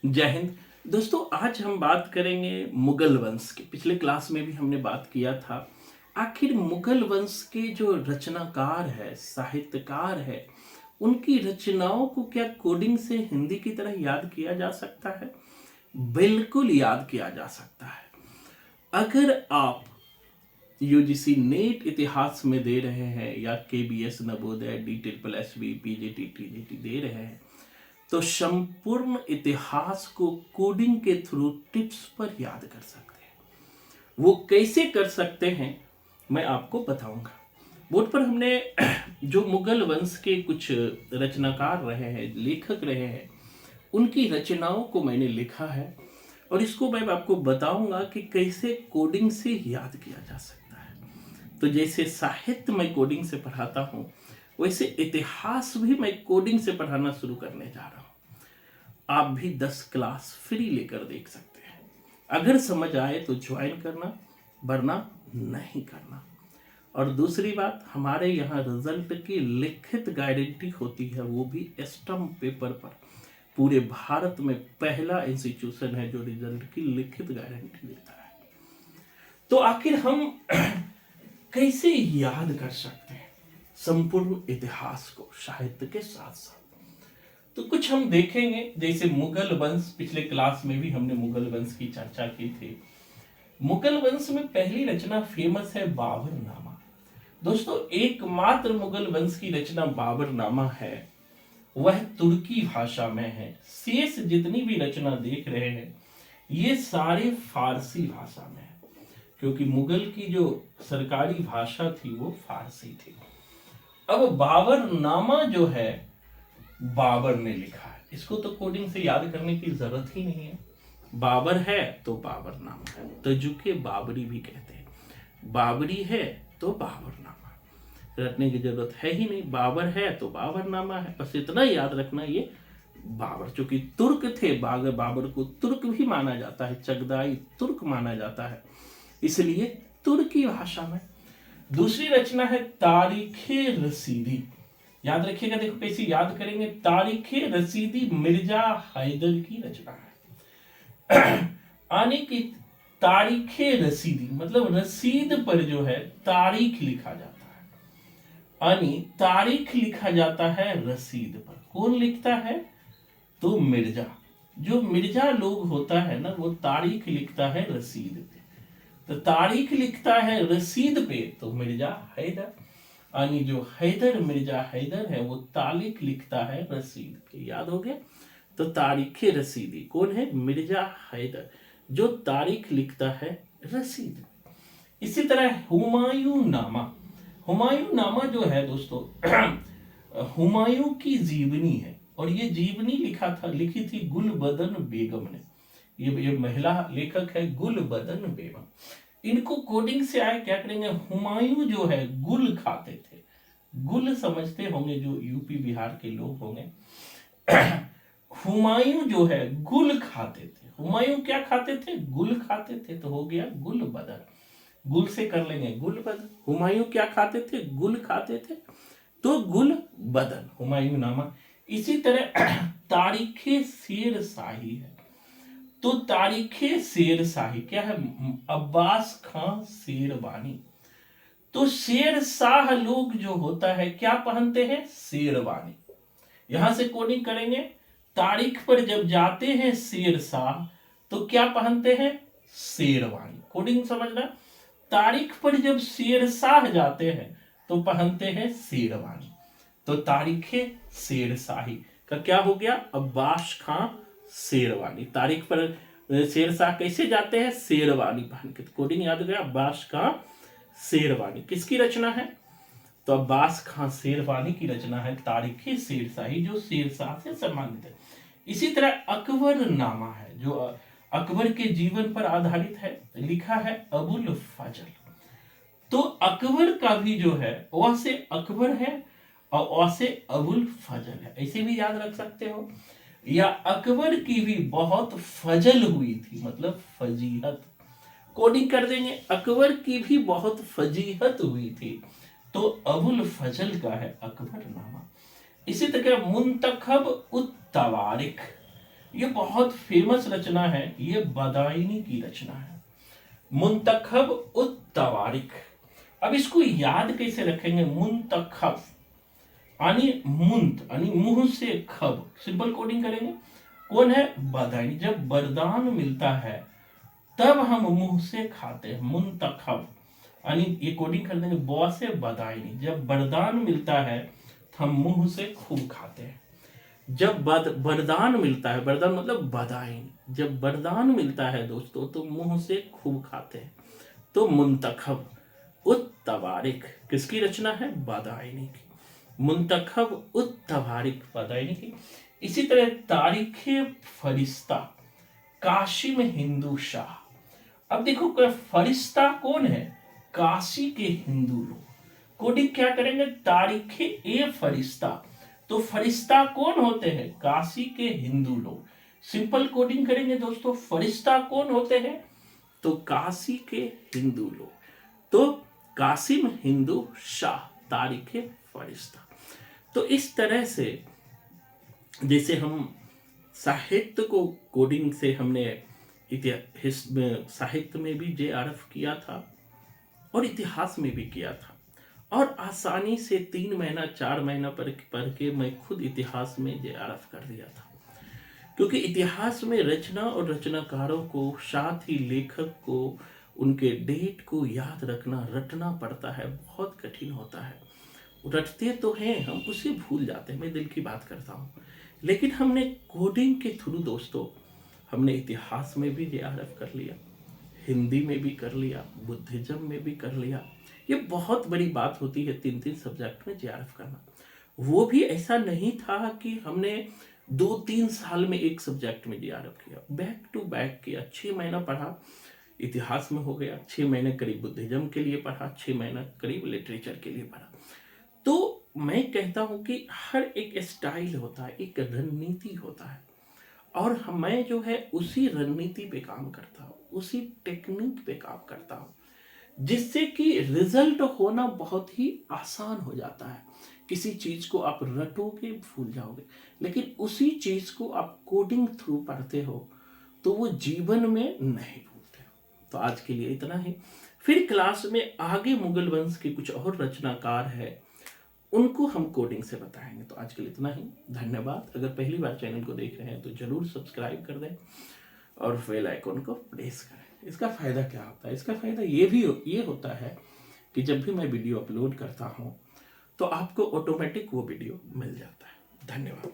जय हिंद। दोस्तों, आज हम बात करेंगे मुगल वंश की। पिछले क्लास में भी हमने बात किया था। आखिर मुगल वंश के जो रचनाकार है, साहित्यकार है, उनकी रचनाओं को क्या कोडिंग से हिंदी की तरह याद किया जा सकता है? बिल्कुल याद किया जा सकता है। अगर आप यूजीसी नेट इतिहास में दे रहे हैं या KVS Navodaya DSSB PGT TGT दे रहे हैं, तो संपूर्ण इतिहास को कोडिंग के थ्रू टिप्स पर याद कर सकते हैं। वो कैसे कर सकते हैं मैं आपको बताऊंगा। बोर्ड पर हमने जो मुगल वंश के कुछ रचनाकार रहे हैं, लेखक रहे हैं, उनकी रचनाओं को मैंने लिखा है और इसको मैं आपको बताऊंगा कि कैसे कोडिंग से याद किया जा सकता है। तो जैसे साहित्य मैं कोडिंग से पढ़ाता हूँ, वैसे इतिहास भी मैं कोडिंग से पढ़ाना शुरू करने जा रहा हूँ। आप भी 10 क्लास फ्री लेकर देख सकते हैं। अगर समझ आए तो ज्वाइन करना, वरना नहीं करना। और दूसरी बात, हमारे यहाँ रिजल्ट की लिखित गारंटी होती है, वो भी स्टम्प पेपर पर। पूरे भारत में पहला इंस्टीट्यूशन है जो रिजल्ट की लिखित गारंटी देता है। तो आखिर हम कैसे याद कर सकते हैं संपूर्ण इतिहास को साहित्य के साथ साथ? तो कुछ हम देखेंगे। जैसे मुगल वंश, पिछले क्लास में भी हमने मुगल वंश की चर्चा की थी। मुगल वंश में पहली रचना फेमस है बाबरनामा। दोस्तों, एकमात्र मुगल वंश की रचना बाबरनामा है, वह तुर्की भाषा में है। शेष जितनी भी रचना देख रहे हैं ये सारे फारसी भाषा में है, क्योंकि मुगल की जो सरकारी भाषा थी वो फारसी थी। अब बाबरनामा जो है बाबर ने लिखा है, इसको तो कोडिंग से याद करने की जरूरत ही नहीं है। बाबर है तो बाबरनामा है, तजुके बाबरी भी कहते हैं। बाबरी है तो बाबरनामा, रटने की जरूरत है ही नहीं। बाबर है तो बाबरनामा है, बस इतना याद रखना। ये बाबर चूंकि तुर्क थे, बाबर को तुर्क भी माना जाता है, चगदाई तुर्क माना जाता है, इसलिए तुर्की भाषा में। दूसरी रचना है तारीखे रसीदी। याद रखिएगा, देखो कैसे याद करेंगे। तारीखे रसीदी मिर्जा हैदर की रचना है। आने की तारीखे रसीदी मतलब रसीद पर जो है तारीख लिखा जाता है, यानी तारीख लिखा जाता है रसीद पर। कौन लिखता है? तो मिर्जा। जो मिर्जा लोग होता है ना, वो तारीख लिखता है रसीद पे। तो तारीख लिखता है रसीद पे तो मिर्जा हैदर, यानी जो हैदर, मिर्जा हैदर है, वो तारीख लिखता है रसीद पे। याद हो गया? तो तारीख रसीदी कौन है? मिर्जा हैदर, जो तारीख लिखता है रसीद। इसी तरह हुमायूं नामा। हुमायूं नामा जो है दोस्तों हुमायूं की जीवनी है, और ये जीवनी लिखी थी गुलबदन बेगम ने। ये महिला लेखक है गुलबदन बेगम। इनको कोडिंग से आए, क्या करेंगे? हुमायूं जो है गुल खाते थे। गुल समझते होंगे जो यूपी बिहार के लोग होंगे। हुमायूं जो है गुल खाते थे। हुमायूं क्या खाते थे? गुल खाते थे, तो हो गया गुलबदन। गुल से कर लेंगे गुलबदन। हुमायूं क्या खाते थे? गुल खाते थे, तो गुलबदन, हुमायूं नामा। इसी तरह तारीखे शेर शाही है। तो तारीखे शेर शाही क्या है? अब्बास खां शेरवानी। तो शेर शाह लोग जो होता है क्या पहनते हैं? शेरवानी। यहां से कोडिंग करेंगे। तारीख पर जब जाते हैं शेर शाह तो क्या पहनते हैं? शेरवानी। कोडिंग समझना। तारीख पर जब शेर शाह जाते हैं तो पहनते हैं शेरवानी। तो तारीखे शेर शाही का क्या हो गया? अब्बास खां शेरवानी। तारीख पर शेरशाह कैसे जाते हैं? शेरवानी पहन के। कोडिंग याद गया? अब्बास खां शेरवानी किसकी रचना है? तो अब्बास खां शेरवानी की रचना है तारीखे शेरशाही, जो शेरशाह से संबंधित है। इसी तरह अकबर नामा है, जो अकबर के जीवन पर आधारित है, लिखा है अबुल फजल। तो अकबर का भी जो है वह से अकबर है और वह से अबुल फजल है, ऐसे भी याद रख सकते हो। या अकबर की भी बहुत फजल हुई थी, मतलब फजीहत। कोडिंग कर देंगे, अकबर की भी बहुत फजीहत हुई थी, तो अबुल फजल का है अकबर नामा। इसी तरह मुंतखब उत तवारिख। ये बहुत फेमस रचना है, ये बदायूनी की रचना है, मुंतखब उत तवारिख। अब इसको याद कैसे रखेंगे? मुंतखब यानी मुंत यानी मुंह से खब, सिंपल कोडिंग करेंगे। कौन है? बदायूनी। जब वरदान मिलता है तब हम मुंह से खाते हैं, मुंतखब यानी ये कोडिंग कर देंगे ब से बदायूनी। जब वरदान मिलता है तो हम मुंह से खूब खाते हैं। जब वरदान मिलता है, वरदान मतलब बदायूनी, जब वरदान मिलता है दोस्तों तो मुंह से खूब खाते हैं। तो मुंतखब उत तवारिख किसकी रचना है? बदायूनी की। मुंतखब उत तवारिख बदायूनी की। इसी तरह तारीखे फरिश्ता काशिम हिंदू शाह। अब देखो फरिश्ता कौन है? काशी के हिंदू लोग। कोडिंग क्या करेंगे? तारीखे ए फरिश्ता। तो फरिश्ता कौन होते हैं? काशी के हिंदू लोग। सिंपल कोडिंग करेंगे दोस्तों, फरिश्ता कौन होते हैं? तो काशी के हिंदू लोग। तो कासिम हिंदू शाह तारीखे फरिश्ता। तो इस तरह से जैसे हम साहित्य को कोडिंग से हमने इतिहास में, साहित्य में भी जेआरएफ किया था और इतिहास में भी किया था, और आसानी से 3 महीना 4 महीना पढ़ के मैं खुद इतिहास में जेआरएफ कर लिया था। क्योंकि इतिहास में रचना और रचनाकारों को, साथ ही लेखक को, उनके डेट को याद रखना, रटना पड़ता है, बहुत कठिन होता है। रटते तो हैं हम, उसे भूल जाते हैं, मैं दिल की बात करता हूँ। लेकिन हमने कोडिंग के थ्रू दोस्तों हमने इतिहास में भी जेआरएफ कर लिया, हिंदी में भी कर लिया, बुद्धिज्म में भी कर लिया। ये बहुत बड़ी बात होती है 3-3 सब्जेक्ट में जेआरएफ करना। वो भी ऐसा नहीं था कि हमने 2-3 साल में एक सब्जेक्ट में जेआरएफ किया, बैक टू बैक किया। 6 महीना पढ़ा, इतिहास में हो गया, 6 महीने करीब बुद्धिज्म के लिए पढ़ा, 6 महीना करीब लिटरेचर के लिए पढ़ा। तो मैं कहता हूं कि हर एक स्टाइल होता है, एक रणनीति होता है, और मैं जो है उसी रणनीति पे काम करता हूँ, उसी टेक्निक पे काम करता हूँ, जिससे कि रिजल्ट होना बहुत ही आसान हो जाता है। किसी चीज को आप रटोगे भूल जाओगे, लेकिन उसी चीज को आप कोडिंग थ्रू पढ़ते हो तो वो जीवन में नहीं भूलते हो। तो आज के लिए इतना ही, फिर क्लास में आगे मुगल वंश के कुछ और रचनाकार है, उनको हम कोडिंग से बताएंगे। तो आज के लिए इतना ही, धन्यवाद। अगर पहली बार चैनल को देख रहे हैं तो जरूर सब्सक्राइब कर दें और बेल आइकन को प्रेस करें। इसका फ़ायदा क्या होता है? इसका फ़ायदा ये होता है कि जब भी मैं वीडियो अपलोड करता हूँ तो आपको ऑटोमेटिक वो वीडियो मिल जाता है। धन्यवाद।